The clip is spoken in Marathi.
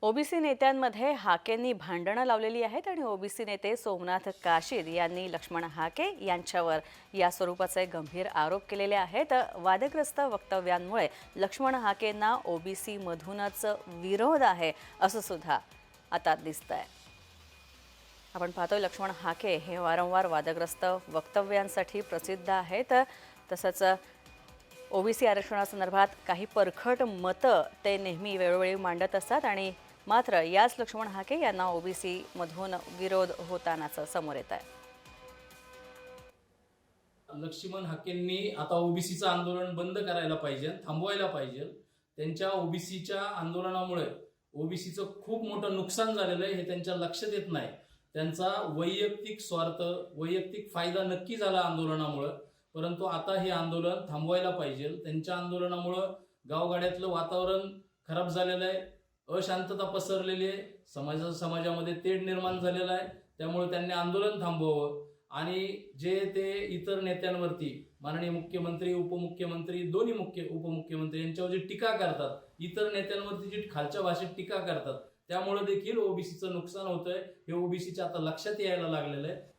ओबीसी नेत्यांमध्ये हाकेंनी भांडणं लावलेली आहेत आणि ओबीसी नेते सोमनाथ काशीद यांनी लक्ष्मण हाके यांच्यावर या स्वरूपाचे गंभीर आरोप केलेले आहेत। वादग्रस्त वक्तव्यांमुळे लक्ष्मण हाकेंना ओबीसी मधूनच विरोध आहे असं सुद्धा आता दिसतंय। आपण पाहतोय लक्ष्मण हाके हे वारंवार वादग्रस्त वक्तव्यांसाठी प्रसिद्ध आहेत। तसंच ओबीसी आरक्षणासंदर्भात काही परखड मतं ते नेहमी वेळोवेळी मांडत असतात आणि मात्र याच लक्ष्मण हाके यांना ओबीसी मधून विरोध होतानाचं समोर येत आहे। लक्ष्मण हाकेंनी आता ओबीसीचं आंदोलन बंद करायला पाहिजे, थांबवायला पाहिजे। त्यांच्या ओबीसीच्या आंदोलनामुळे ओबीसीचं खूप मोठं नुकसान झालेलं आहे हे त्यांच्या लक्षात येत नाही। त्यांचा वैयक्तिक स्वार्थ, वैयक्तिक फायदा नक्की झाला आंदोलनामुळे, परंतु आता हे आंदोलन थांबवायला पाहिजे। त्यांच्या आंदोलनामुळे गावगाड्यातलं वातावरण खराब झालेलं आहे, अशांतता पसरलेली आहे, समाजामध्ये तेढ निर्माण झालेला आहे। त्यामुळे त्यांनी आंदोलन थांबवावं आणि जे ते इतर नेत्यांवरती माननीय मुख्यमंत्री, उपमुख्यमंत्री, दोन्ही उपमुख्यमंत्री यांच्यावर जी टीका करतात, इतर नेत्यांवरती जी खालच्या भाषेत टीका करतात, त्यामुळे देखील ओबीसीचं नुकसान होतंय हे ओबीसीच्या आता लक्षात यायला लागलेलं आहे।